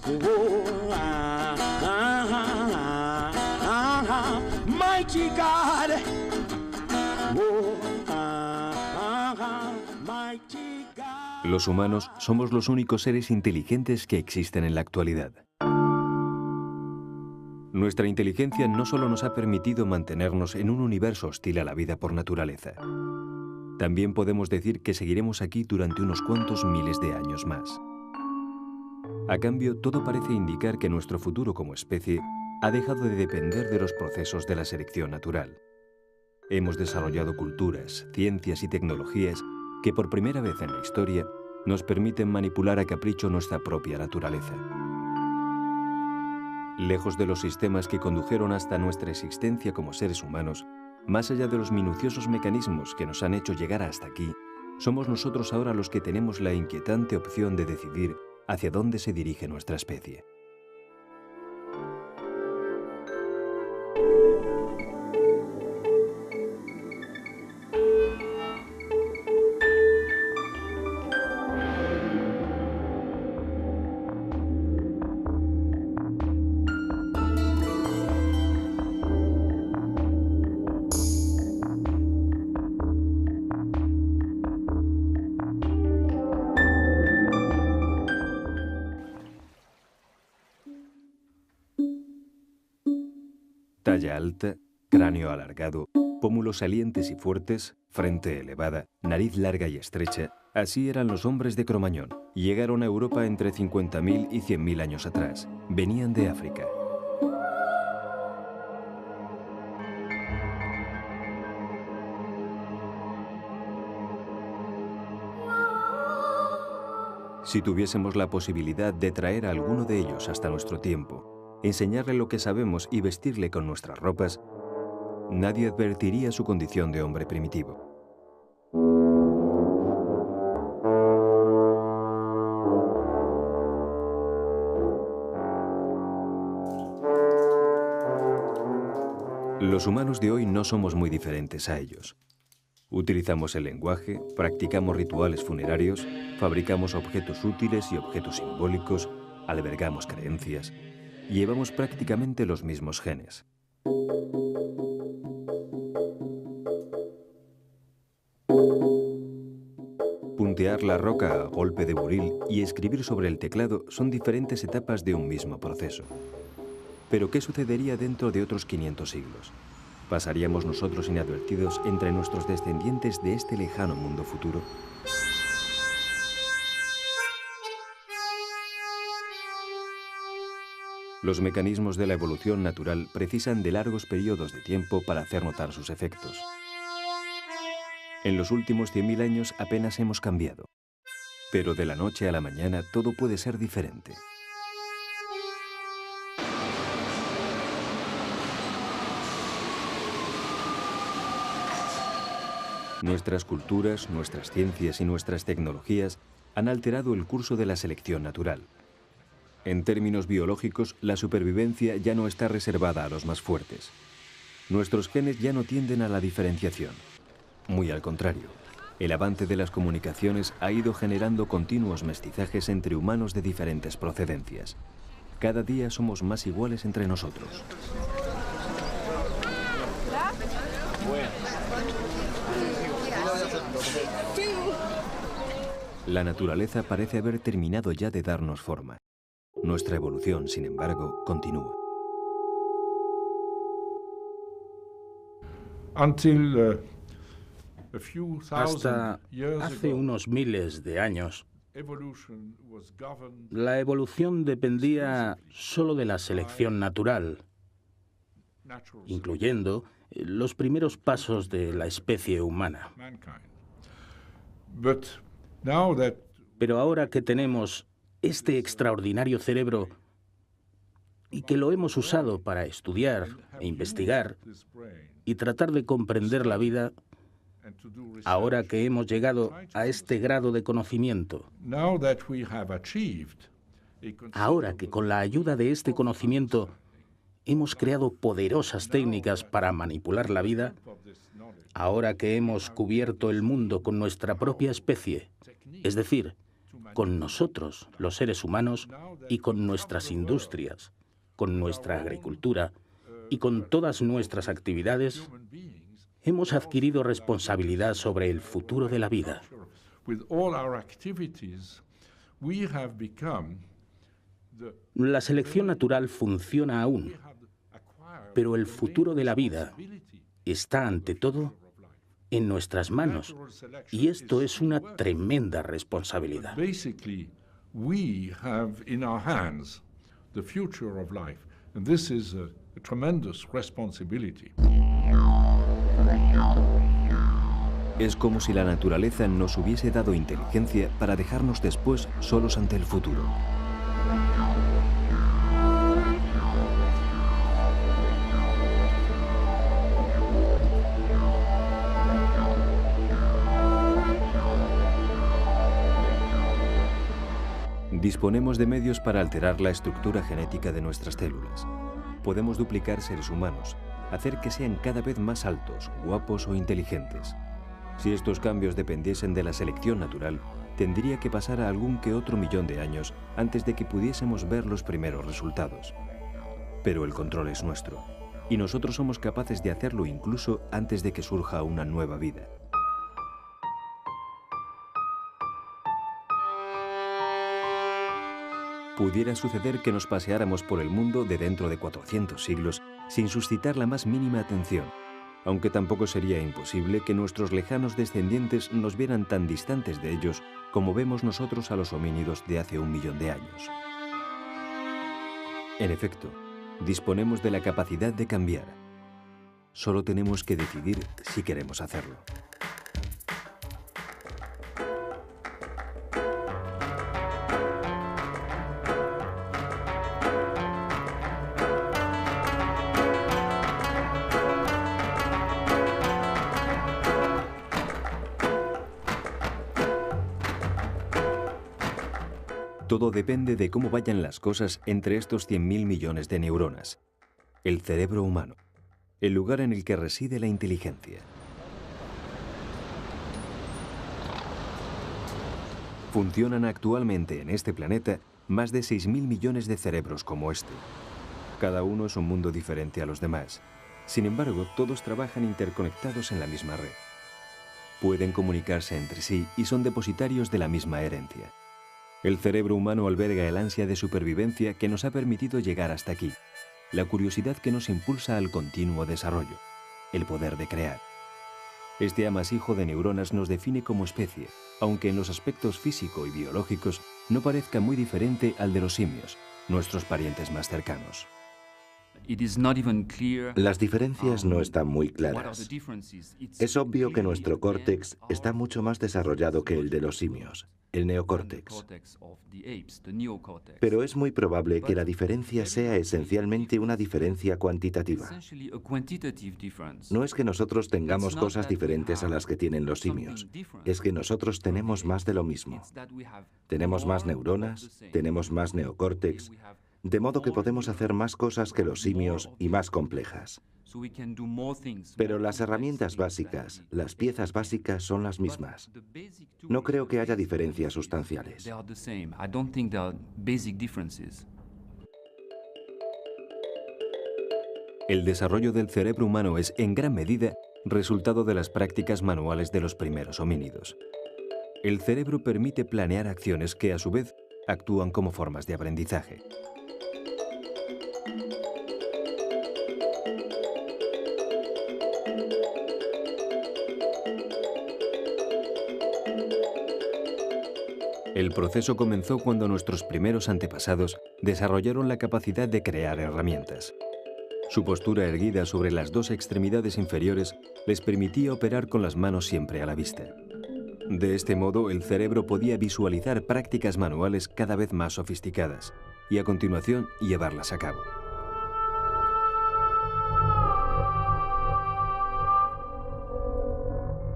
Oh, mighty God. Oh, mighty God. Los humanos somos los únicos seres inteligentes que existen en la actualidad. Nuestra inteligencia no solo nos ha permitido mantenernos en un universo hostil a la vida por naturaleza. También podemos decir que seguiremos aquí durante unos cuantos miles de años más. A cambio, todo parece indicar que nuestro futuro como especie ha dejado de depender de los procesos de la selección natural. Hemos desarrollado culturas, ciencias y tecnologías que por primera vez en la historia nos permiten manipular a capricho nuestra propia naturaleza. Lejos de los sistemas que condujeron hasta nuestra existencia como seres humanos, más allá de los minuciosos mecanismos que nos han hecho llegar hasta aquí, somos nosotros ahora los que tenemos la inquietante opción de decidir hacia dónde se dirige nuestra especie. Talla alta, cráneo alargado, pómulos salientes y fuertes, frente elevada, nariz larga y estrecha. Así eran los hombres de Cro-Magnon. Llegaron a Europa entre 50.000 y 100.000 años atrás. Venían de África. Si tuviésemos la posibilidad de traer a alguno de ellos hasta nuestro tiempo, enseñarle lo que sabemos y vestirle con nuestras ropas, nadie advertiría su condición de hombre primitivo. Los humanos de hoy no somos muy diferentes a ellos. Utilizamos el lenguaje, practicamos rituales funerarios, fabricamos objetos útiles y objetos simbólicos, albergamos creencias. Llevamos prácticamente los mismos genes. Puntear la roca a golpe de buril y escribir sobre el teclado son diferentes etapas de un mismo proceso. Pero ¿qué sucedería dentro de otros 500 siglos? ¿Pasaríamos nosotros inadvertidos entre nuestros descendientes de este lejano mundo futuro? Los mecanismos de la evolución natural precisan de largos periodos de tiempo para hacer notar sus efectos. En los últimos 100.000 años apenas hemos cambiado. Pero de la noche a la mañana todo puede ser diferente. Nuestras culturas, nuestras ciencias y nuestras tecnologías han alterado el curso de la selección natural. En términos biológicos, la supervivencia ya no está reservada a los más fuertes. Nuestros genes ya no tienden a la diferenciación. Muy al contrario, el avance de las comunicaciones ha ido generando continuos mestizajes entre humanos de diferentes procedencias. Cada día somos más iguales entre nosotros. La naturaleza parece haber terminado ya de darnos forma. Nuestra evolución, sin embargo, continúa. Hasta hace unos miles de años, la evolución dependía solo de la selección natural, incluyendo los primeros pasos de la especie humana. Pero ahora que tenemos este extraordinario cerebro y que lo hemos usado para estudiar e investigar y tratar de comprender la vida, ahora que hemos llegado a este grado de conocimiento, ahora que con la ayuda de este conocimiento hemos creado poderosas técnicas para manipular la vida, ahora que hemos cubierto el mundo con nuestra propia especie, es decir, con nosotros, los seres humanos, y con nuestras industrias, con nuestra agricultura y con todas nuestras actividades, hemos adquirido responsabilidad sobre el futuro de la vida. La selección natural funciona aún, pero el futuro de la vida está, ante todo, en nuestras manos, y esto es una tremenda responsabilidad. Es como si la naturaleza nos hubiese dado inteligencia para dejarnos después solos ante el futuro. Disponemos de medios para alterar la estructura genética de nuestras células. Podemos duplicar seres humanos, hacer que sean cada vez más altos, guapos o inteligentes. Si estos cambios dependiesen de la selección natural, tendría que pasar a algún que otro millón de años antes de que pudiésemos ver los primeros resultados. Pero el control es nuestro, y nosotros somos capaces de hacerlo incluso antes de que surja una nueva vida. Pudiera suceder que nos paseáramos por el mundo de dentro de 400 siglos sin suscitar la más mínima atención, aunque tampoco sería imposible que nuestros lejanos descendientes nos vieran tan distantes de ellos como vemos nosotros a los homínidos de hace 1 millón de años. En efecto, disponemos de la capacidad de cambiar. Solo tenemos que decidir si queremos hacerlo. Todo depende de cómo vayan las cosas entre estos 100.000 millones de neuronas. El cerebro humano, el lugar en el que reside la inteligencia. Funcionan actualmente en este planeta más de 6.000 millones de cerebros como este. Cada uno es un mundo diferente a los demás. Sin embargo, todos trabajan interconectados en la misma red. Pueden comunicarse entre sí y son depositarios de la misma herencia. El cerebro humano alberga el ansia de supervivencia que nos ha permitido llegar hasta aquí, la curiosidad que nos impulsa al continuo desarrollo, el poder de crear. Este amasijo de neuronas nos define como especie, aunque en los aspectos físico y biológicos no parezca muy diferente al de los simios, nuestros parientes más cercanos. Las diferencias no están muy claras. Es obvio que nuestro córtex está mucho más desarrollado que el de los simios, el neocórtex. Pero es muy probable que la diferencia sea esencialmente una diferencia cuantitativa. No es que nosotros tengamos cosas diferentes a las que tienen los simios, es que nosotros tenemos más de lo mismo. Tenemos más neuronas, tenemos más neocórtex, de modo que podemos hacer más cosas que los simios y más complejas. Pero las herramientas básicas, las piezas básicas son las mismas. No creo que haya diferencias sustanciales. El desarrollo del cerebro humano es, en gran medida, resultado de las prácticas manuales de los primeros homínidos. El cerebro permite planear acciones que, a su vez, actúan como formas de aprendizaje. El proceso comenzó cuando nuestros primeros antepasados desarrollaron la capacidad de crear herramientas. Su postura erguida sobre las dos extremidades inferiores les permitía operar con las manos siempre a la vista. De este modo, el cerebro podía visualizar prácticas manuales cada vez más sofisticadas y, a continuación, llevarlas a cabo.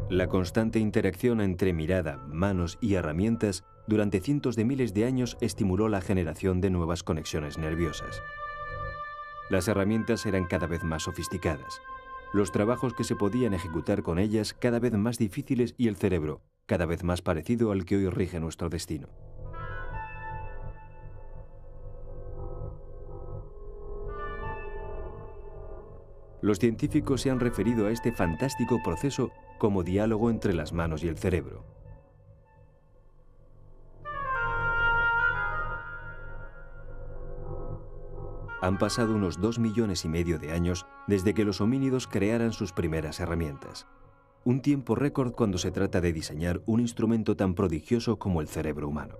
La constante interacción entre mirada, manos y herramientas durante cientos de miles de años estimuló la generación de nuevas conexiones nerviosas. Las herramientas eran cada vez más sofisticadas, los trabajos que se podían ejecutar con ellas cada vez más difíciles y el cerebro cada vez más parecido al que hoy rige nuestro destino. Los científicos se han referido a este fantástico proceso como diálogo entre las manos y el cerebro. Han pasado unos 2,5 millones de años desde que los homínidos crearan sus primeras herramientas. Un tiempo récord cuando se trata de diseñar un instrumento tan prodigioso como el cerebro humano.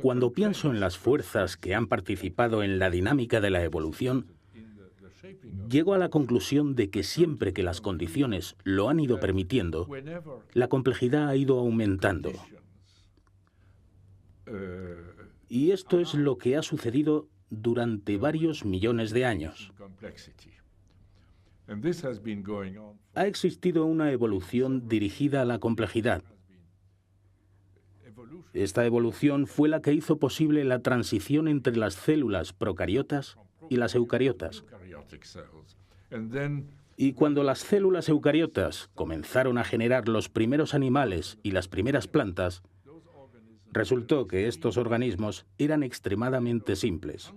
Cuando pienso en las fuerzas que han participado en la dinámica de la evolución, llego a la conclusión de que siempre que las condiciones lo han ido permitiendo, la complejidad ha ido aumentando. Y esto es lo que ha sucedido durante varios millones de años. Ha existido una evolución dirigida a la complejidad. Esta evolución fue la que hizo posible la transición entre las células procariotas y las eucariotas. Y cuando las células eucariotas comenzaron a generar los primeros animales y las primeras plantas, resultó que estos organismos eran extremadamente simples.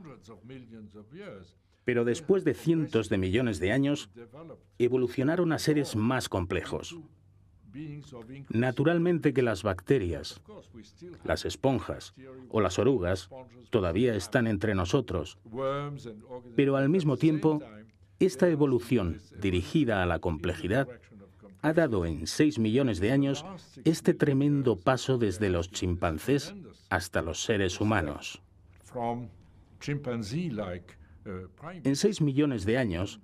Pero después de cientos de millones de años, evolucionaron a seres más complejos. Naturalmente que las bacterias, las esponjas o las orugas todavía están entre nosotros, pero al mismo tiempo, esta evolución dirigida a la complejidad ha dado en 6 millones de años este tremendo paso desde los chimpancés hasta los seres humanos. En 6 millones de años,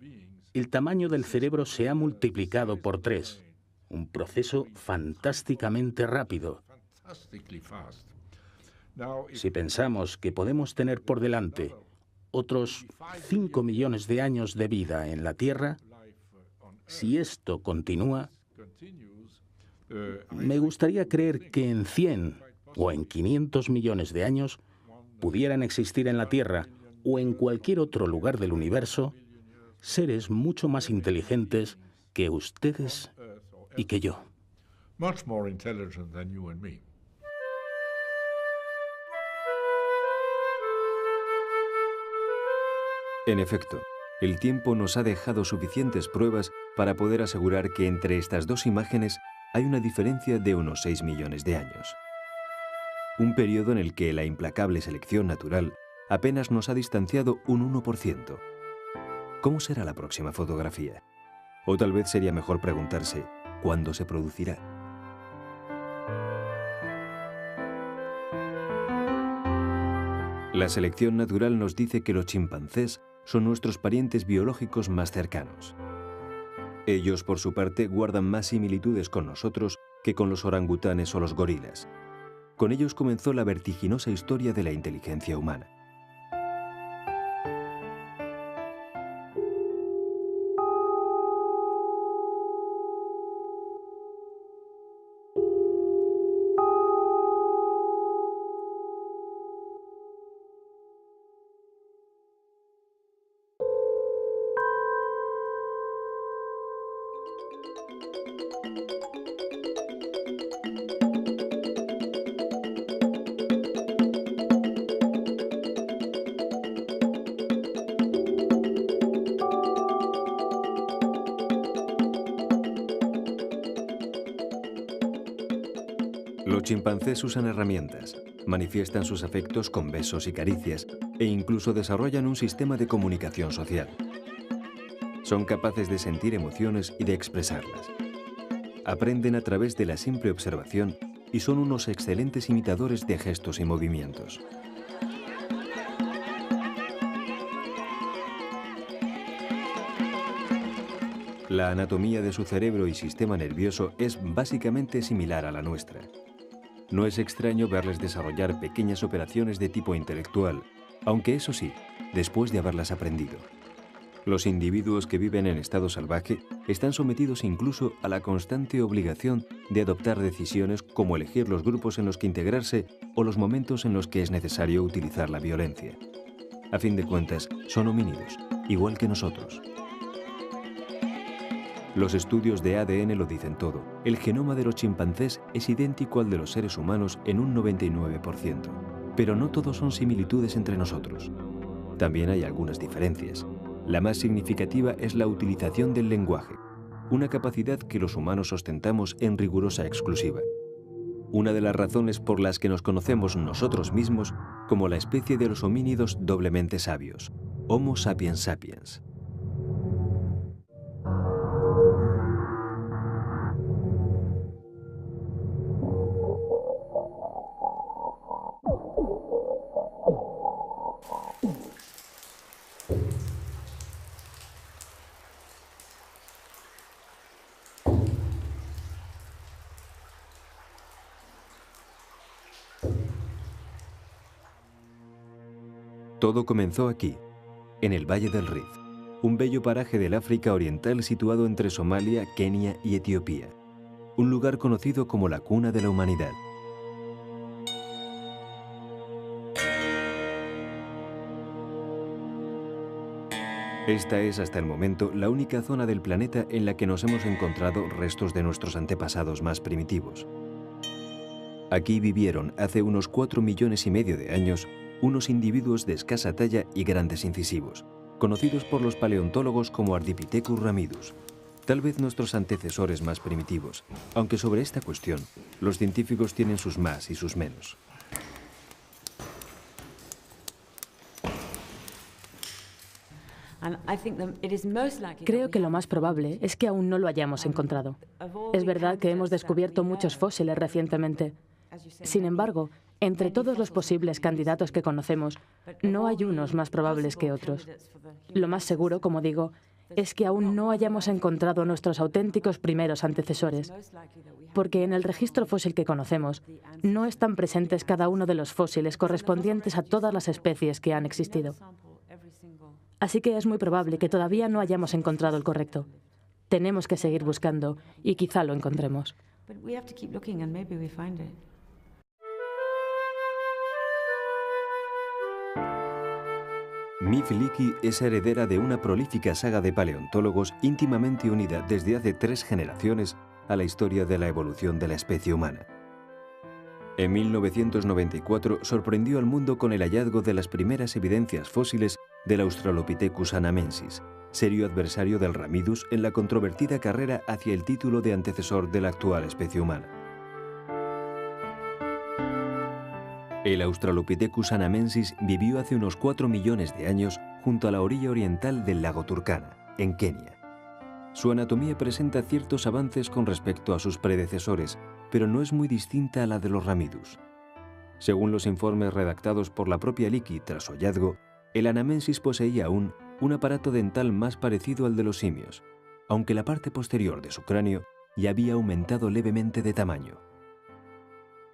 el tamaño del cerebro se ha multiplicado por 3. Un proceso fantásticamente rápido. Si pensamos que podemos tener por delante otros 5 millones de años de vida en la Tierra, si esto continúa, me gustaría creer que en 100 o en 500 millones de años pudieran existir en la Tierra o en cualquier otro lugar del universo seres mucho más inteligentes que ustedes y que yo. En efecto, el tiempo nos ha dejado suficientes pruebas para poder asegurar que entre estas dos imágenes hay una diferencia de unos 6 millones de años. Un periodo en el que la implacable selección natural apenas nos ha distanciado un 1%. ¿Cómo será la próxima fotografía? O tal vez sería mejor preguntarse, ¿cuándo se producirá? La selección natural nos dice que los chimpancés son nuestros parientes biológicos más cercanos. Ellos, por su parte, guardan más similitudes con nosotros que con los orangutanes o los gorilas. Con ellos comenzó la vertiginosa historia de la inteligencia humana. Los chimpancés usan herramientas, manifiestan sus afectos con besos y caricias e incluso desarrollan un sistema de comunicación social. Son capaces de sentir emociones y de expresarlas. Aprenden a través de la simple observación y son unos excelentes imitadores de gestos y movimientos. La anatomía de su cerebro y sistema nervioso es básicamente similar a la nuestra. No es extraño verles desarrollar pequeñas operaciones de tipo intelectual, aunque eso sí, después de haberlas aprendido. Los individuos que viven en estado salvaje están sometidos incluso a la constante obligación de adoptar decisiones como elegir los grupos en los que integrarse o los momentos en los que es necesario utilizar la violencia. A fin de cuentas, son homínidos, igual que nosotros. Los estudios de ADN lo dicen todo. El genoma de los chimpancés es idéntico al de los seres humanos en un 99%. Pero no todos son similitudes entre nosotros. También hay algunas diferencias. La más significativa es la utilización del lenguaje, una capacidad que los humanos ostentamos en rigurosa exclusiva. Una de las razones por las que nos conocemos nosotros mismos como la especie de los homínidos doblemente sabios, Homo sapiens sapiens. Todo comenzó aquí, en el Valle del Rift, un bello paraje del África Oriental situado entre Somalia, Kenia y Etiopía, un lugar conocido como la cuna de la humanidad. Esta es hasta el momento la única zona del planeta en la que nos hemos encontrado restos de nuestros antepasados más primitivos. Aquí vivieron hace unos 4,5 millones de años unos individuos de escasa talla y grandes incisivos, conocidos por los paleontólogos como Ardipithecus ramidus, tal vez nuestros antecesores más primitivos, aunque sobre esta cuestión los científicos tienen sus más y sus menos. Creo que lo más probable es que aún no lo hayamos encontrado. Es verdad que hemos descubierto muchos fósiles recientemente. Sin embargo, entre todos los posibles candidatos que conocemos, no hay unos más probables que otros. Lo más seguro, como digo, es que aún no hayamos encontrado nuestros auténticos primeros antecesores, porque en el registro fósil que conocemos no están presentes cada uno de los fósiles correspondientes a todas las especies que han existido. Así que es muy probable que todavía no hayamos encontrado el correcto. Tenemos que seguir buscando y quizá lo encontremos. Mif Leakey es heredera de una prolífica saga de paleontólogos íntimamente unida desde hace 3 generaciones a la historia de la evolución de la especie humana. En 1994 sorprendió al mundo con el hallazgo de las primeras evidencias fósiles del Australopithecus anamensis, serio adversario del Ramidus en la controvertida carrera hacia el título de antecesor de la actual especie humana. El Australopithecus anamensis vivió hace unos 4 millones de años junto a la orilla oriental del lago Turkana, en Kenia. Su anatomía presenta ciertos avances con respecto a sus predecesores, pero no es muy distinta a la de los Ramidus. Según los informes redactados por la propia Leakey tras su hallazgo, el anamensis poseía aún un aparato dental más parecido al de los simios, aunque la parte posterior de su cráneo ya había aumentado levemente de tamaño.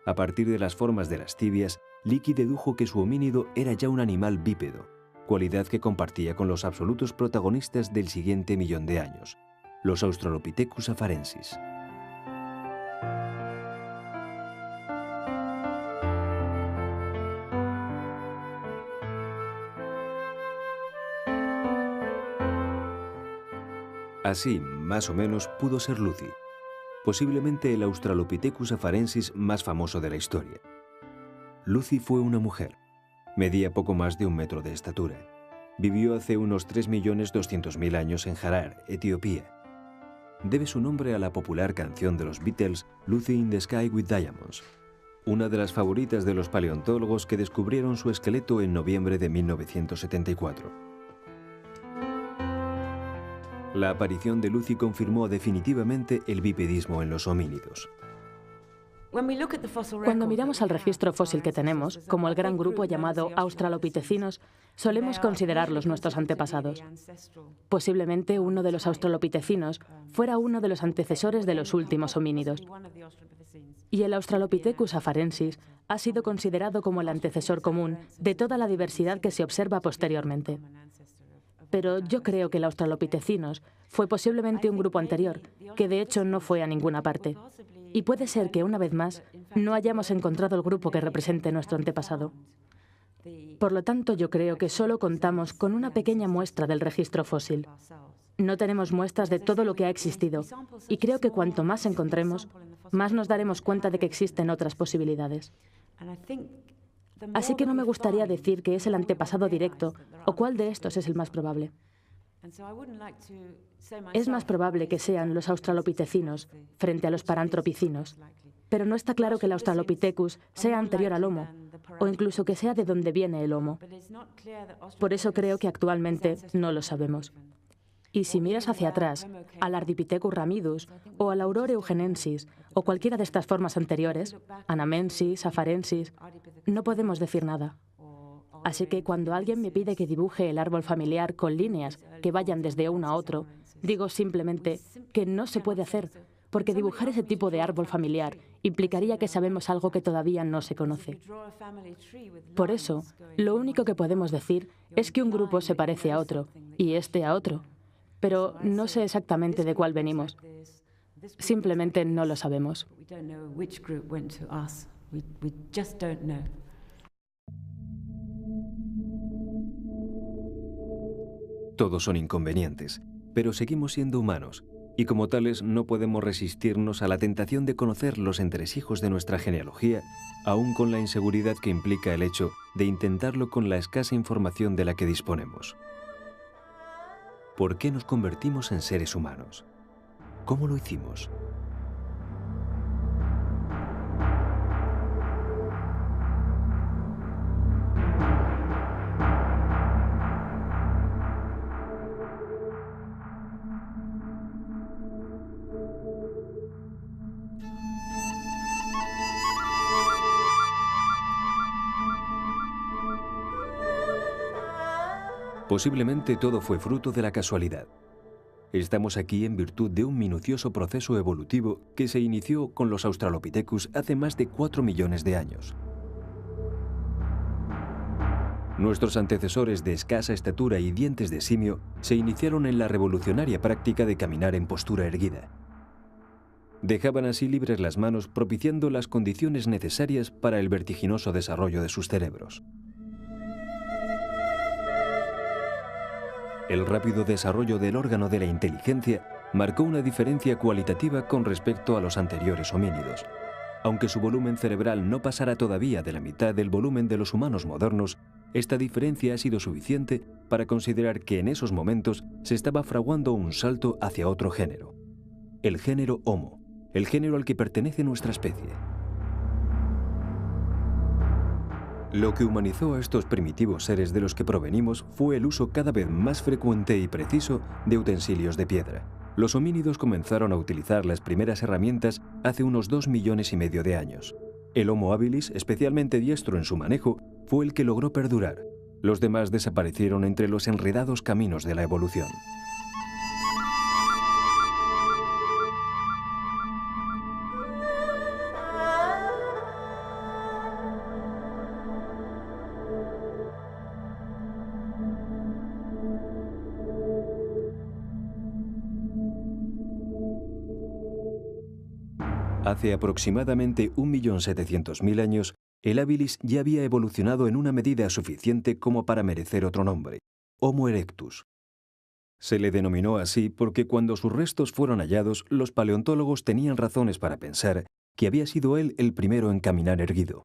A partir de las formas de las tibias, Leakey dedujo que su homínido era ya un animal bípedo, cualidad que compartía con los absolutos protagonistas del siguiente millón de años, los Australopithecus afarensis. Así, más o menos, pudo ser Lucy, posiblemente el Australopithecus afarensis más famoso de la historia. Lucy fue una mujer. Medía poco más de 1 metro de estatura. Vivió hace unos 3.200.000 años en Harar, Etiopía. Debe su nombre a la popular canción de los Beatles, Lucy in the Sky with Diamonds, una de las favoritas de los paleontólogos que descubrieron su esqueleto en noviembre de 1974. La aparición de Lucy confirmó definitivamente el bipedismo en los homínidos. Cuando miramos al registro fósil que tenemos, como el gran grupo llamado Australopithecinos, solemos considerarlos nuestros antepasados. Posiblemente uno de los Australopithecinos fuera uno de los antecesores de los últimos homínidos. Y el Australopithecus afarensis ha sido considerado como el antecesor común de toda la diversidad que se observa posteriormente. Pero yo creo que el Australopithecinos fue posiblemente un grupo anterior, que de hecho no fue a ninguna parte. Y puede ser que, una vez más, no hayamos encontrado el grupo que represente nuestro antepasado. Por lo tanto, yo creo que solo contamos con una pequeña muestra del registro fósil. No tenemos muestras de todo lo que ha existido, y creo que cuanto más encontremos, más nos daremos cuenta de que existen otras posibilidades. Así que no me gustaría decir que es el antepasado directo o cuál de estos es el más probable. Es más probable que sean los australopitecinos frente a los parantropicinos, pero no está claro que el Australopithecus sea anterior al Homo, o incluso que sea de donde viene el Homo. Por eso creo que actualmente no lo sabemos. Y si miras hacia atrás, al Ardipithecus ramidus o al Aurore eugenensis o cualquiera de estas formas anteriores, Anamensis, Afarensis, no podemos decir nada. Así que cuando alguien me pide que dibuje el árbol familiar con líneas que vayan desde uno a otro, digo simplemente que no se puede hacer, porque dibujar ese tipo de árbol familiar implicaría que sabemos algo que todavía no se conoce. Por eso, lo único que podemos decir es que un grupo se parece a otro, y este a otro. Pero no sé exactamente de cuál venimos. Simplemente no lo sabemos. Todos son inconvenientes, pero seguimos siendo humanos, y como tales no podemos resistirnos a la tentación de conocer los entresijos de nuestra genealogía, aun con la inseguridad que implica el hecho de intentarlo con la escasa información de la que disponemos. ¿Por qué nos convertimos en seres humanos? ¿Cómo lo hicimos? Posiblemente todo fue fruto de la casualidad. Estamos aquí en virtud de un minucioso proceso evolutivo que se inició con los Australopithecus hace más de 4 millones de años. Nuestros antecesores de escasa estatura y dientes de simio se iniciaron en la revolucionaria práctica de caminar en postura erguida. Dejaban así libres las manos, propiciando las condiciones necesarias para el vertiginoso desarrollo de sus cerebros. El rápido desarrollo del órgano de la inteligencia marcó una diferencia cualitativa con respecto a los anteriores homínidos. Aunque su volumen cerebral no pasara todavía de la mitad del volumen de los humanos modernos, esta diferencia ha sido suficiente para considerar que en esos momentos se estaba fraguando un salto hacia otro género. El género Homo, el género al que pertenece nuestra especie. Lo que humanizó a estos primitivos seres de los que provenimos fue el uso cada vez más frecuente y preciso de utensilios de piedra. Los homínidos comenzaron a utilizar las primeras herramientas hace unos 2,5 millones de años. El Homo habilis, especialmente diestro en su manejo, fue el que logró perdurar. Los demás desaparecieron entre los enredados caminos de la evolución. Hace aproximadamente 1.700.000 años, el habilis ya había evolucionado en una medida suficiente como para merecer otro nombre, Homo erectus. Se le denominó así porque cuando sus restos fueron hallados, los paleontólogos tenían razones para pensar que había sido él el primero en caminar erguido.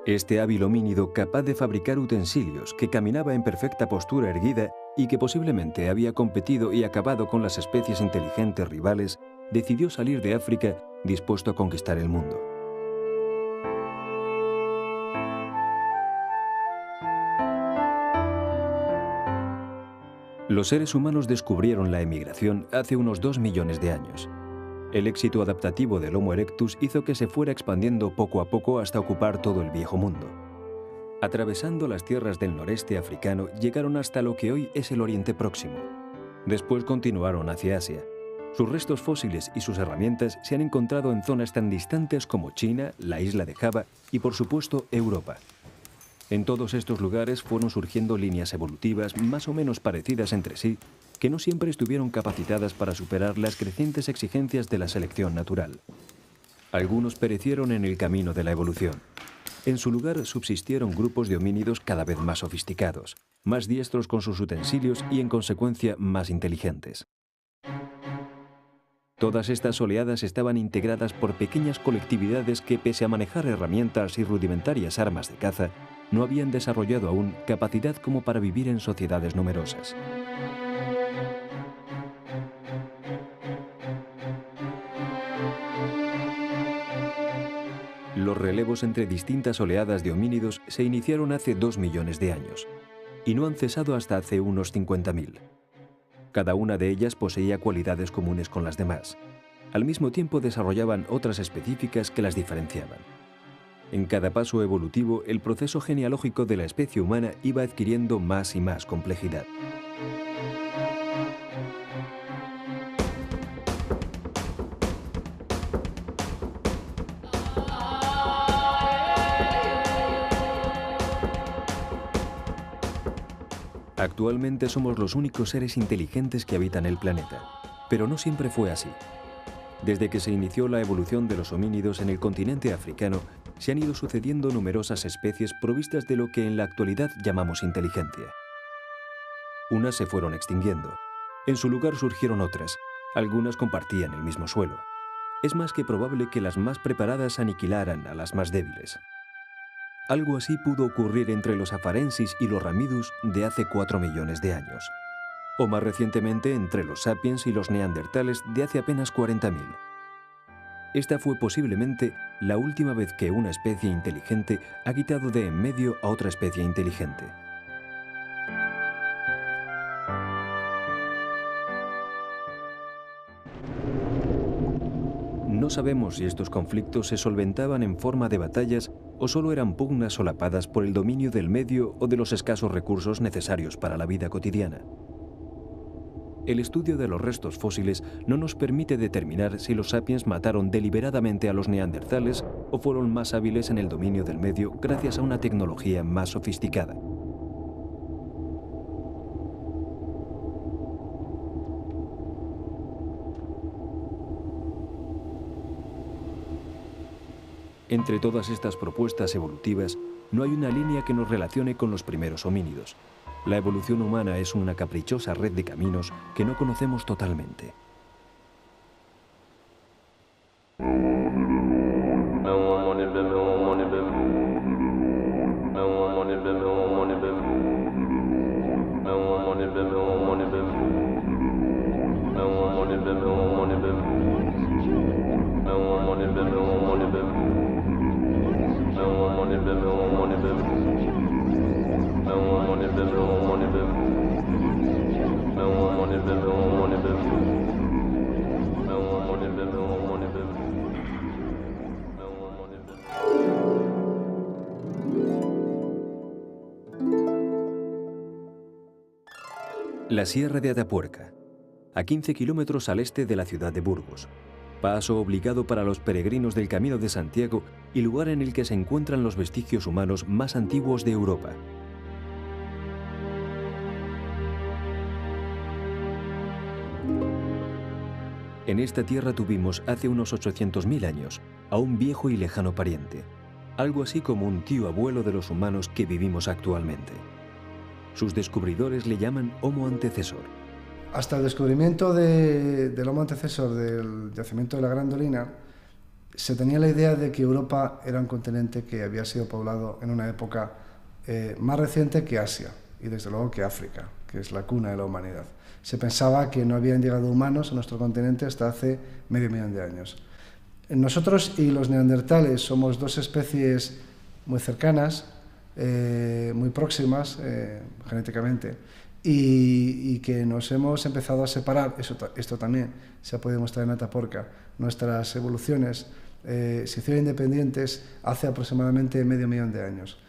Este hábil homínido capaz de fabricar utensilios, que caminaba en perfecta postura erguida y que posiblemente había competido y acabado con las especies inteligentes rivales, decidió salir de África dispuesto a conquistar el mundo. Los seres humanos descubrieron la emigración hace unos 2 millones de años. El éxito adaptativo del Homo erectus hizo que se fuera expandiendo poco a poco hasta ocupar todo el viejo mundo. Atravesando las tierras del noreste africano, llegaron hasta lo que hoy es el Oriente Próximo. Después continuaron hacia Asia. Sus restos fósiles y sus herramientas se han encontrado en zonas tan distantes como China, la isla de Java y, por supuesto, Europa. En todos estos lugares fueron surgiendo líneas evolutivas más o menos parecidas entre sí, que no siempre estuvieron capacitadas para superar las crecientes exigencias de la selección natural. Algunos perecieron en el camino de la evolución. En su lugar subsistieron grupos de homínidos cada vez más sofisticados, más diestros con sus utensilios y, en consecuencia, más inteligentes. Todas estas oleadas estaban integradas por pequeñas colectividades que, pese a manejar herramientas y rudimentarias armas de caza, no habían desarrollado aún capacidad como para vivir en sociedades numerosas. Los relevos entre distintas oleadas de homínidos se iniciaron hace 2 millones de años y no han cesado hasta hace unos 50.000. Cada una de ellas poseía cualidades comunes con las demás. Al mismo tiempo desarrollaban otras específicas que las diferenciaban. En cada paso evolutivo, el proceso genealógico de la especie humana iba adquiriendo más y más complejidad. Actualmente somos los únicos seres inteligentes que habitan el planeta, pero no siempre fue así. Desde que se inició la evolución de los homínidos en el continente africano, se han ido sucediendo numerosas especies provistas de lo que en la actualidad llamamos inteligencia. Unas se fueron extinguiendo. En su lugar surgieron otras. Algunas compartían el mismo suelo. Es más que probable que las más preparadas aniquilaran a las más débiles. Algo así pudo ocurrir entre los afarensis y los ramidus de hace 4 millones de años. O más recientemente entre los sapiens y los neandertales de hace apenas 40.000. Esta fue posiblemente la última vez que una especie inteligente ha quitado de en medio a otra especie inteligente. No sabemos si estos conflictos se solventaban en forma de batallas o solo eran pugnas solapadas por el dominio del medio o de los escasos recursos necesarios para la vida cotidiana. El estudio de los restos fósiles no nos permite determinar si los sapiens mataron deliberadamente a los neandertales o fueron más hábiles en el dominio del medio gracias a una tecnología más sofisticada. Entre todas estas propuestas evolutivas, no hay una línea que nos relacione con los primeros homínidos. La evolución humana es una caprichosa red de caminos que no conocemos totalmente. La Sierra de Atapuerca, a 15 kilómetros al este de la ciudad de Burgos. Paso obligado para los peregrinos del Camino de Santiago y lugar en el que se encuentran los vestigios humanos más antiguos de Europa. En esta tierra tuvimos hace unos 800.000 años a un viejo y lejano pariente, algo así como un tío abuelo de los humanos que vivimos actualmente. Sus descubridores le llaman Homo antecesor. Hasta el descubrimiento del Homo antecesor del yacimiento de la Gran Dolina, se tenía la idea de que Europa era un continente que había sido poblado en una época más reciente que Asia y desde luego que África, que es la cuna de la humanidad. Se pensaba que no habían llegado humanos a nuestro continente hasta hace medio millón de años. Nosotros y los neandertales somos dos especies muy cercanas, muy próximas genéticamente, y que nos hemos empezado a separar. Esto también se ha podido mostrar en Atapuerca. Nuestras evoluciones se hicieron independientes hace aproximadamente medio millón de años.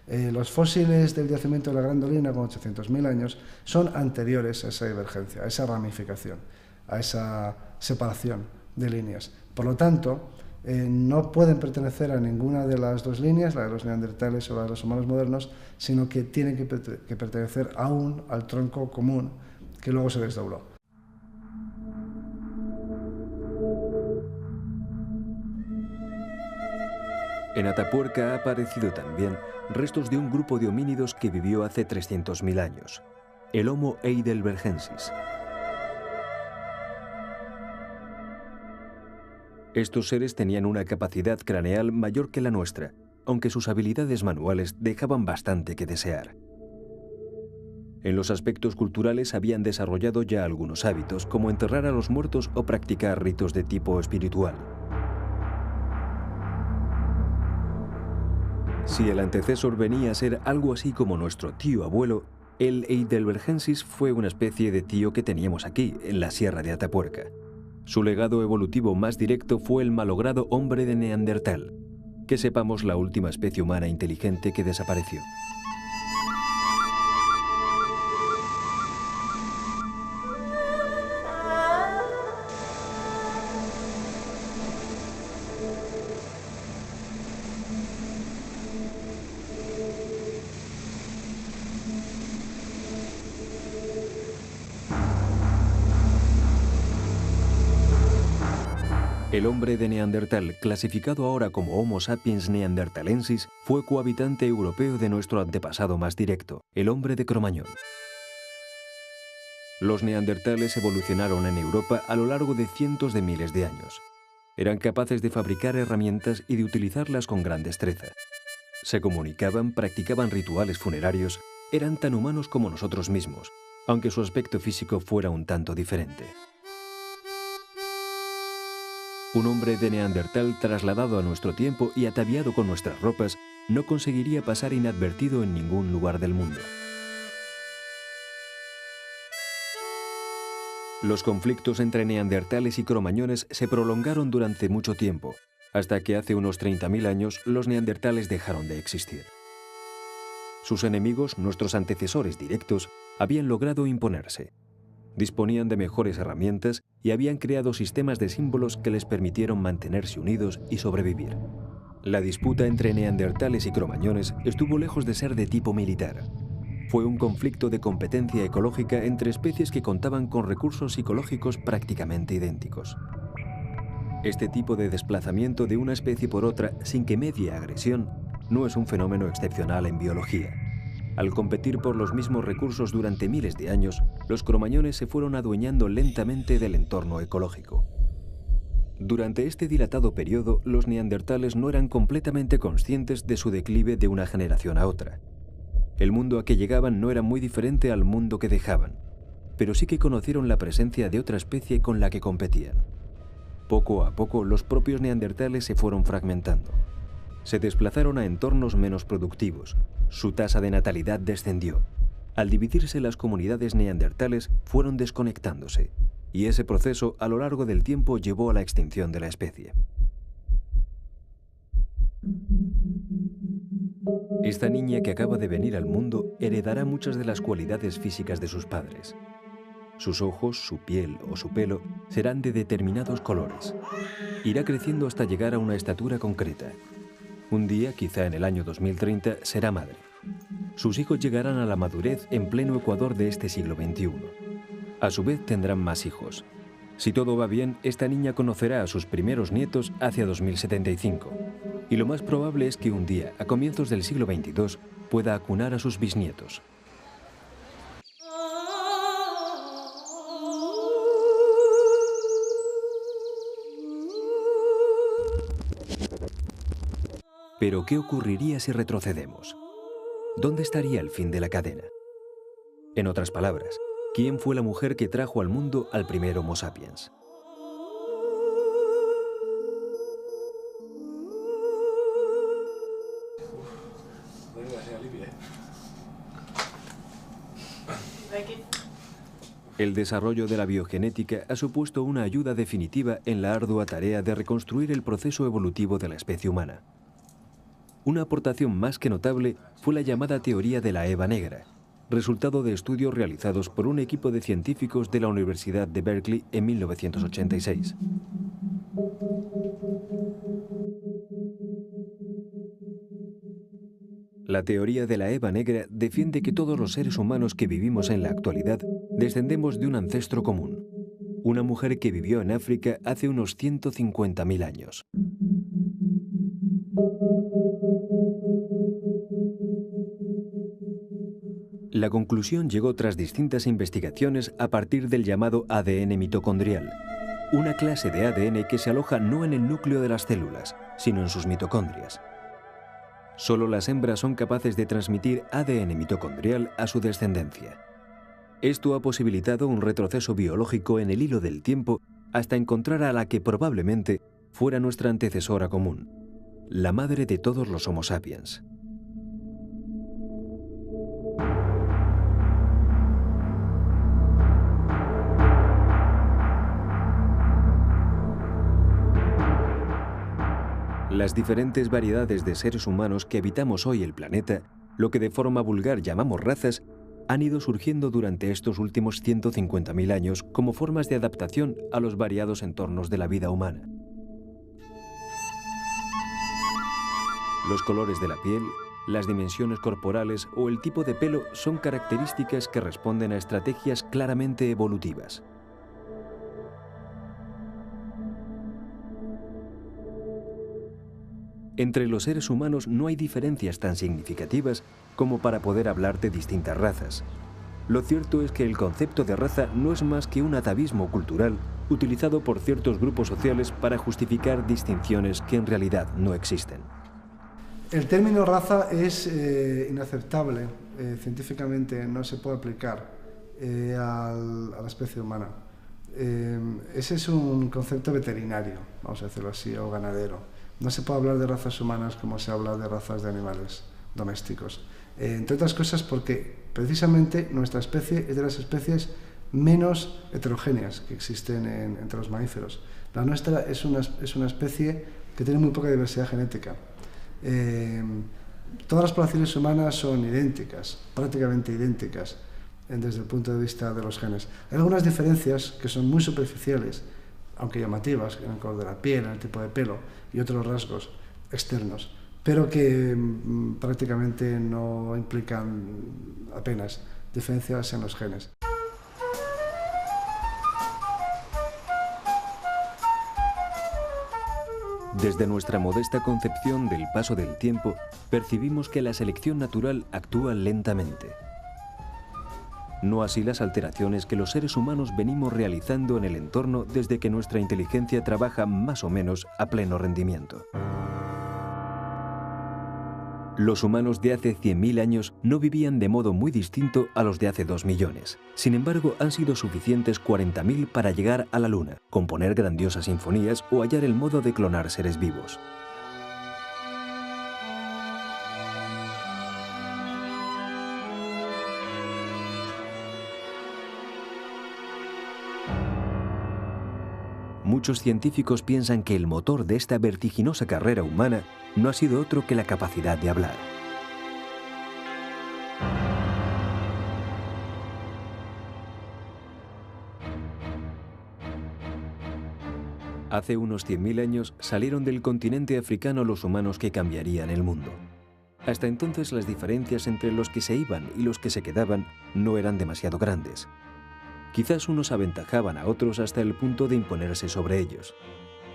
Los fósiles del yacimiento de la Gran Dolina, con 800.000 años, son anteriores a esa divergencia, a esa ramificación, a esa separación de líneas. Por lo tanto, no pueden pertenecer a ninguna de las dos líneas, la de los neandertales o la de los humanos modernos, sino que tienen que pertenecer aún al tronco común que luego se desdobló. En Atapuerca ha aparecido también restos de un grupo de homínidos que vivió hace 300.000 años, el Homo heidelbergensis. Estos seres tenían una capacidad craneal mayor que la nuestra, aunque sus habilidades manuales dejaban bastante que desear. En los aspectos culturales habían desarrollado ya algunos hábitos, como enterrar a los muertos o practicar ritos de tipo espiritual. Si el antecesor venía a ser algo así como nuestro tío abuelo, el heidelbergensis fue una especie de tío que teníamos aquí, en la Sierra de Atapuerca. Su legado evolutivo más directo fue el malogrado hombre de Neandertal, que sepamos la última especie humana inteligente que desapareció. El hombre de Neandertal, clasificado ahora como Homo sapiens neanderthalensis, fue cohabitante europeo de nuestro antepasado más directo, el hombre de Cromañón. Los neandertales evolucionaron en Europa a lo largo de cientos de miles de años. Eran capaces de fabricar herramientas y de utilizarlas con gran destreza. Se comunicaban, practicaban rituales funerarios, eran tan humanos como nosotros mismos, aunque su aspecto físico fuera un tanto diferente. Un hombre de Neandertal trasladado a nuestro tiempo y ataviado con nuestras ropas no conseguiría pasar inadvertido en ningún lugar del mundo. Los conflictos entre neandertales y cromañones se prolongaron durante mucho tiempo, hasta que hace unos 30.000 años los neandertales dejaron de existir. Sus enemigos, nuestros antecesores directos, habían logrado imponerse. Disponían de mejores herramientas y habían creado sistemas de símbolos que les permitieron mantenerse unidos y sobrevivir. La disputa entre neandertales y cromañones estuvo lejos de ser de tipo militar. Fue un conflicto de competencia ecológica entre especies que contaban con recursos psicológicos prácticamente idénticos. Este tipo de desplazamiento de una especie por otra sin que medie agresión no es un fenómeno excepcional en biología. Al competir por los mismos recursos durante miles de años, los cromañones se fueron adueñando lentamente del entorno ecológico. Durante este dilatado periodo, los neandertales no eran completamente conscientes de su declive de una generación a otra. El mundo a que llegaban no era muy diferente al mundo que dejaban, pero sí que conocieron la presencia de otra especie con la que competían. Poco a poco, los propios neandertales se fueron fragmentando. Se desplazaron a entornos menos productivos. Su tasa de natalidad descendió. Al dividirse las comunidades neandertales, fueron desconectándose, y ese proceso a lo largo del tiempo llevó a la extinción de la especie. Esta niña que acaba de venir al mundo heredará muchas de las cualidades físicas de sus padres. Sus ojos, su piel o su pelo serán de determinados colores. Irá creciendo hasta llegar a una estatura concreta. Un día, quizá en el año 2030, será madre. Sus hijos llegarán a la madurez en pleno Ecuador de este siglo XXI. A su vez tendrán más hijos. Si todo va bien, esta niña conocerá a sus primeros nietos hacia 2075. Y lo más probable es que un día, a comienzos del siglo XXII, pueda acunar a sus bisnietos. Pero, ¿qué ocurriría si retrocedemos? ¿Dónde estaría el fin de la cadena? En otras palabras, ¿quién fue la mujer que trajo al mundo al primer Homo sapiens? El desarrollo de la biogenética ha supuesto una ayuda definitiva en la ardua tarea de reconstruir el proceso evolutivo de la especie humana. Una aportación más que notable fue la llamada teoría de la Eva negra, resultado de estudios realizados por un equipo de científicos de la Universidad de Berkeley en 1986. La teoría de la Eva negra defiende que todos los seres humanos que vivimos en la actualidad descendemos de un ancestro común, una mujer que vivió en África hace unos 150.000 años. La conclusión llegó tras distintas investigaciones a partir del llamado ADN mitocondrial, una clase de ADN que se aloja no en el núcleo de las células, sino en sus mitocondrias. Solo las hembras son capaces de transmitir ADN mitocondrial a su descendencia. Esto ha posibilitado un retroceso biológico en el hilo del tiempo hasta encontrar a la que probablemente fuera nuestra antecesora común, la madre de todos los Homo sapiens. Las diferentes variedades de seres humanos que habitamos hoy el planeta, lo que de forma vulgar llamamos razas, han ido surgiendo durante estos últimos 150.000 años como formas de adaptación a los variados entornos de la vida humana. Los colores de la piel, las dimensiones corporales o el tipo de pelo son características que responden a estrategias claramente evolutivas. Entre los seres humanos no hay diferencias tan significativas como para poder hablar de distintas razas. Lo cierto es que el concepto de raza no es más que un atavismo cultural utilizado por ciertos grupos sociales para justificar distinciones que en realidad no existen. El término raza es inaceptable. Científicamente no se puede aplicar a la especie humana. Ese es un concepto veterinario, vamos a decirlo así, o ganadero. No se puede hablar de razas humanas como se habla de razas de animales domésticos. Entre otras cosas porque precisamente nuestra especie es de las especies menos heterogéneas que existen entre los mamíferos. La nuestra es una especie que tiene muy poca diversidad genética. Todas las poblaciones humanas son idénticas, prácticamente idénticas, desde el punto de vista de los genes. Hay algunas diferencias que son muy superficiales, aunque llamativas, en el color de la piel, en el tipo de pelo y otros rasgos externos, pero que prácticamente no implican apenas diferencias en los genes. Desde nuestra modesta concepción del paso del tiempo, percibimos que la selección natural actúa lentamente. No así las alteraciones que los seres humanos venimos realizando en el entorno desde que nuestra inteligencia trabaja más o menos a pleno rendimiento. Los humanos de hace 100.000 años no vivían de modo muy distinto a los de hace 2 millones. Sin embargo, han sido suficientes 40.000 para llegar a la Luna, componer grandiosas sinfonías o hallar el modo de clonar seres vivos. Muchos científicos piensan que el motor de esta vertiginosa carrera humana no ha sido otro que la capacidad de hablar. Hace unos 100.000 años salieron del continente africano los humanos que cambiarían el mundo. Hasta entonces las diferencias entre los que se iban y los que se quedaban no eran demasiado grandes. Quizás unos aventajaban a otros hasta el punto de imponerse sobre ellos.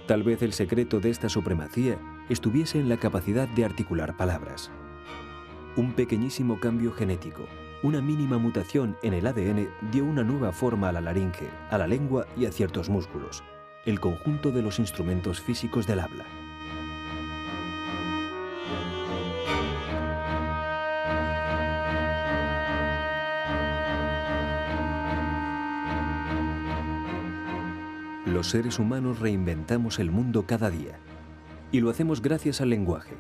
Tal vez el secreto de esta supremacía estuviese en la capacidad de articular palabras. Un pequeñísimo cambio genético, una mínima mutación en el ADN dio una nueva forma a la laringe, a la lengua y a ciertos músculos, el conjunto de los instrumentos físicos del habla. Los seres humanos reinventamos el mundo cada día, y lo hacemos gracias al lenguaje,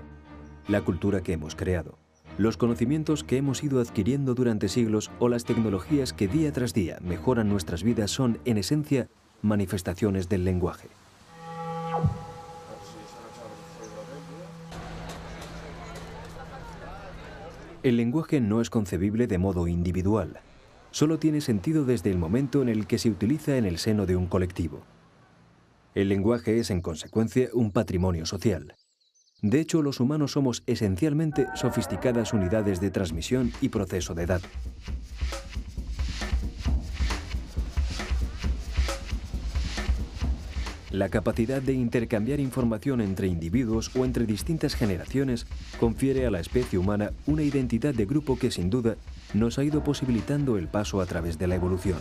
la cultura que hemos creado. Los conocimientos que hemos ido adquiriendo durante siglos o las tecnologías que día tras día mejoran nuestras vidas son, en esencia, manifestaciones del lenguaje. El lenguaje no es concebible de modo individual. Solo tiene sentido desde el momento en el que se utiliza en el seno de un colectivo. El lenguaje es, en consecuencia, un patrimonio social. De hecho, los humanos somos esencialmente sofisticadas unidades de transmisión y proceso de datos. La capacidad de intercambiar información entre individuos o entre distintas generaciones confiere a la especie humana una identidad de grupo que, sin duda, nos ha ido posibilitando el paso a través de la evolución.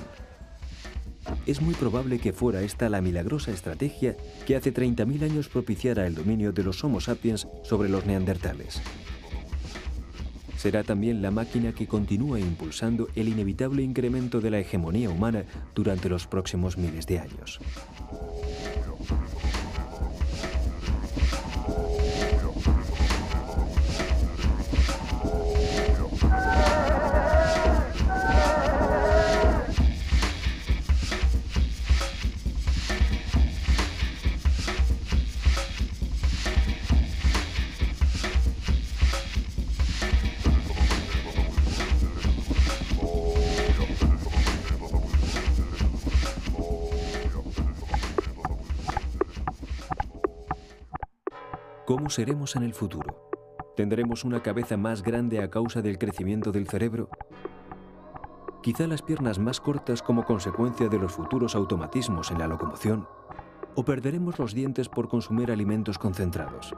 Es muy probable que fuera esta la milagrosa estrategia que hace 30.000 años propiciara el dominio de los Homo sapiens sobre los neandertales. Será también la máquina que continúa impulsando el inevitable incremento de la hegemonía humana durante los próximos miles de años. ¿Cómo seremos en el futuro? ¿Tendremos una cabeza más grande a causa del crecimiento del cerebro? ¿Quizá las piernas más cortas como consecuencia de los futuros automatismos en la locomoción? ¿O perderemos los dientes por consumir alimentos concentrados?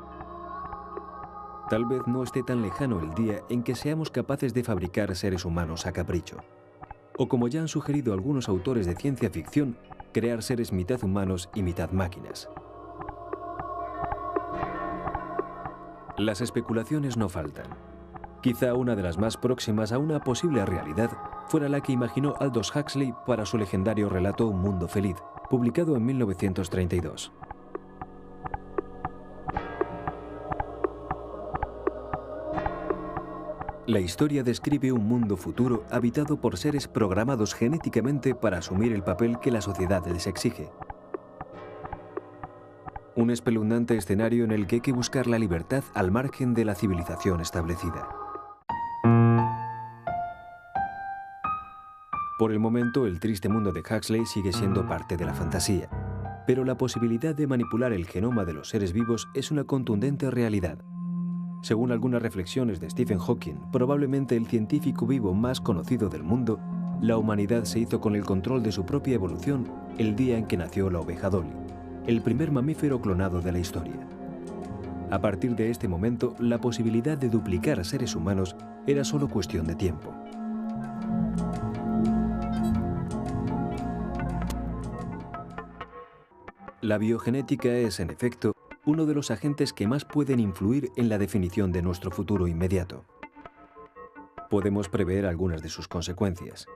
Tal vez no esté tan lejano el día en que seamos capaces de fabricar seres humanos a capricho. O, como ya han sugerido algunos autores de ciencia ficción, crear seres mitad humanos y mitad máquinas. Las especulaciones no faltan. Quizá una de las más próximas a una posible realidad fuera la que imaginó Aldous Huxley para su legendario relato Un mundo feliz, publicado en 1932. La historia describe un mundo futuro habitado por seres programados genéticamente para asumir el papel que la sociedad les exige. Un espeluznante escenario en el que hay que buscar la libertad al margen de la civilización establecida. Por el momento, el triste mundo de Huxley sigue siendo parte de la fantasía, pero la posibilidad de manipular el genoma de los seres vivos es una contundente realidad. Según algunas reflexiones de Stephen Hawking, probablemente el científico vivo más conocido del mundo, la humanidad se hizo con el control de su propia evolución el día en que nació la oveja Dolly, el primer mamífero clonado de la historia. A partir de este momento, la posibilidad de duplicar seres humanos era solo cuestión de tiempo. La biogenética es, en efecto, uno de los agentes que más pueden influir en la definición de nuestro futuro inmediato. Podemos prever algunas de sus consecuencias,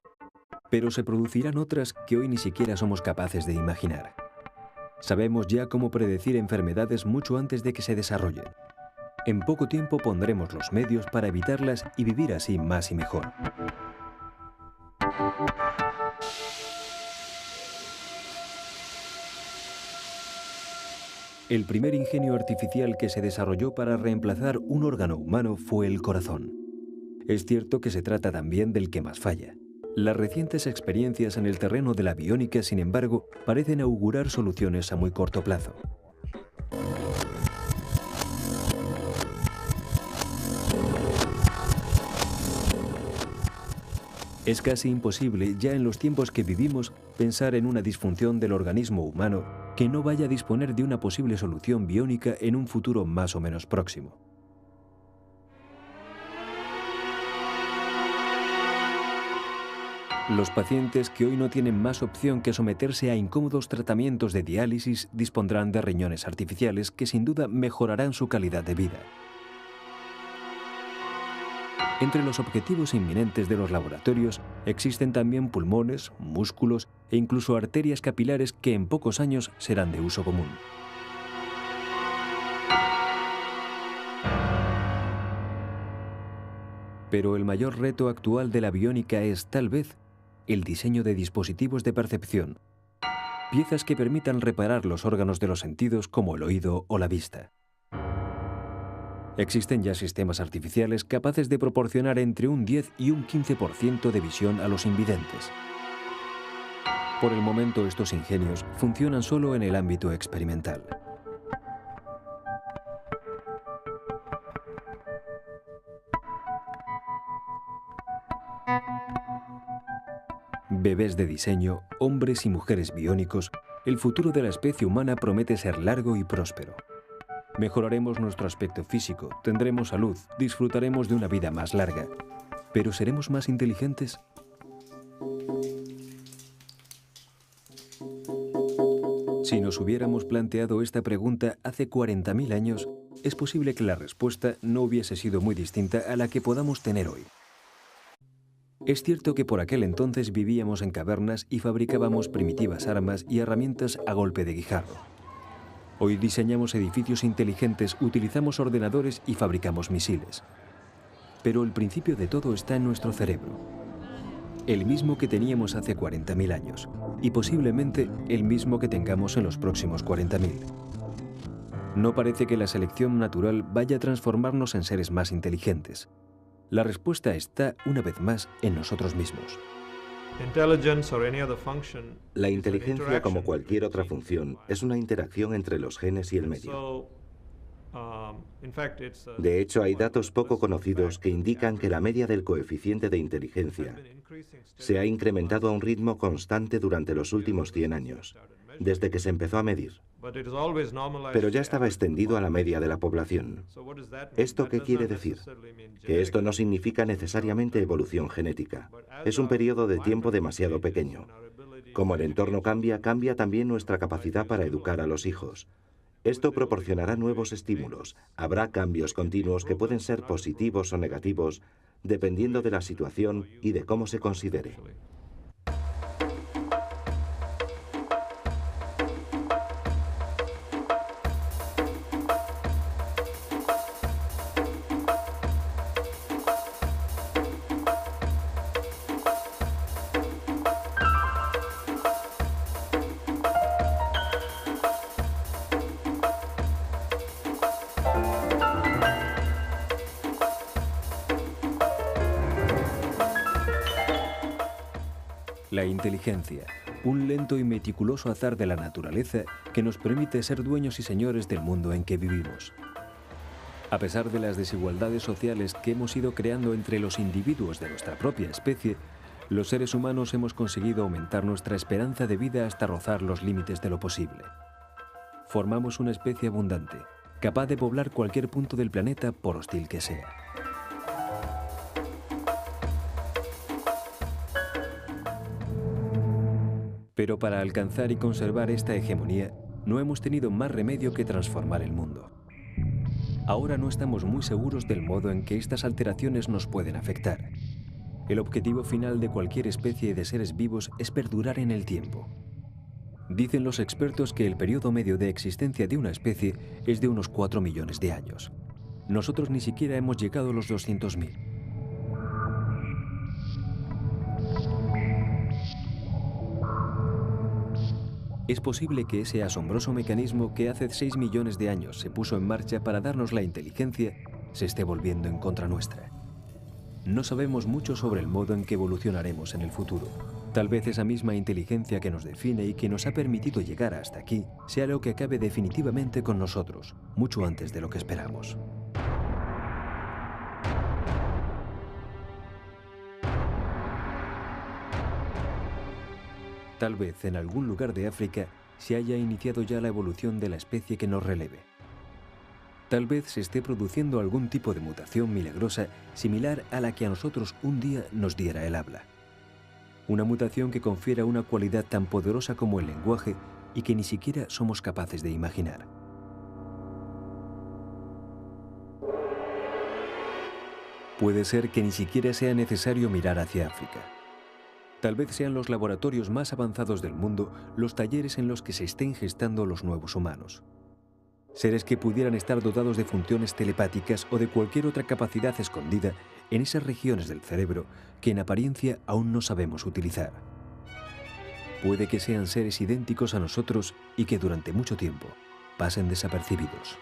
pero se producirán otras que hoy ni siquiera somos capaces de imaginar. Sabemos ya cómo predecir enfermedades mucho antes de que se desarrollen. En poco tiempo pondremos los medios para evitarlas y vivir así más y mejor. El primer ingenio artificial que se desarrolló para reemplazar un órgano humano fue el corazón. Es cierto que se trata también del que más falla. Las recientes experiencias en el terreno de la biónica, sin embargo, parecen augurar soluciones a muy corto plazo. Es casi imposible, ya en los tiempos que vivimos, pensar en una disfunción del organismo humano que no vaya a disponer de una posible solución biónica en un futuro más o menos próximo. Los pacientes que hoy no tienen más opción que someterse a incómodos tratamientos de diálisis dispondrán de riñones artificiales que sin duda mejorarán su calidad de vida. Entre los objetivos inminentes de los laboratorios existen también pulmones, músculos e incluso arterias capilares que en pocos años serán de uso común. Pero el mayor reto actual de la biónica es, tal vez, el diseño de dispositivos de percepción, piezas que permitan reparar los órganos de los sentidos como el oído o la vista. Existen ya sistemas artificiales capaces de proporcionar entre un 10 y un 15% de visión a los invidentes. Por el momento, estos ingenios funcionan solo en el ámbito experimental. Bebés de diseño, hombres y mujeres biónicos, el futuro de la especie humana promete ser largo y próspero. Mejoraremos nuestro aspecto físico, tendremos salud, disfrutaremos de una vida más larga. ¿Pero seremos más inteligentes? Si nos hubiéramos planteado esta pregunta hace 40.000 años, es posible que la respuesta no hubiese sido muy distinta a la que podamos tener hoy. Es cierto que por aquel entonces vivíamos en cavernas y fabricábamos primitivas armas y herramientas a golpe de guijarro. Hoy diseñamos edificios inteligentes, utilizamos ordenadores y fabricamos misiles. Pero el principio de todo está en nuestro cerebro. El mismo que teníamos hace 40.000 años, y posiblemente el mismo que tengamos en los próximos 40.000. No parece que la selección natural vaya a transformarnos en seres más inteligentes. La respuesta está, una vez más, en nosotros mismos. La inteligencia, como cualquier otra función, es una interacción entre los genes y el medio. De hecho, hay datos poco conocidos que indican que la media del coeficiente de inteligencia se ha incrementado a un ritmo constante durante los últimos 100 años, desde que se empezó a medir. Pero ya estaba extendido a la media de la población. ¿Esto qué quiere decir? Que esto no significa necesariamente evolución genética. Es un periodo de tiempo demasiado pequeño. Como el entorno cambia, cambia también nuestra capacidad para educar a los hijos. Esto proporcionará nuevos estímulos. Habrá cambios continuos que pueden ser positivos o negativos, dependiendo de la situación y de cómo se considere. La inteligencia, un lento y meticuloso azar de la naturaleza que nos permite ser dueños y señores del mundo en que vivimos. A pesar de las desigualdades sociales que hemos ido creando entre los individuos de nuestra propia especie, los seres humanos hemos conseguido aumentar nuestra esperanza de vida hasta rozar los límites de lo posible. Formamos una especie abundante, capaz de poblar cualquier punto del planeta por hostil que sea. Pero para alcanzar y conservar esta hegemonía, no hemos tenido más remedio que transformar el mundo. Ahora no estamos muy seguros del modo en que estas alteraciones nos pueden afectar. El objetivo final de cualquier especie de seres vivos es perdurar en el tiempo. Dicen los expertos que el periodo medio de existencia de una especie es de unos 4 millones de años. Nosotros ni siquiera hemos llegado a los 200.000. Es posible que ese asombroso mecanismo que hace 6 millones de años se puso en marcha para darnos la inteligencia se esté volviendo en contra nuestra. No sabemos mucho sobre el modo en que evolucionaremos en el futuro. Tal vez esa misma inteligencia que nos define y que nos ha permitido llegar hasta aquí sea lo que acabe definitivamente con nosotros, mucho antes de lo que esperamos. Tal vez en algún lugar de África se haya iniciado ya la evolución de la especie que nos releve. Tal vez se esté produciendo algún tipo de mutación milagrosa similar a la que a nosotros un día nos diera el habla. Una mutación que confiera una cualidad tan poderosa como el lenguaje y que ni siquiera somos capaces de imaginar. Puede ser que ni siquiera sea necesario mirar hacia África. Tal vez sean los laboratorios más avanzados del mundo los talleres en los que se estén gestando los nuevos humanos. Seres que pudieran estar dotados de funciones telepáticas o de cualquier otra capacidad escondida en esas regiones del cerebro que en apariencia aún no sabemos utilizar. Puede que sean seres idénticos a nosotros y que durante mucho tiempo pasen desapercibidos.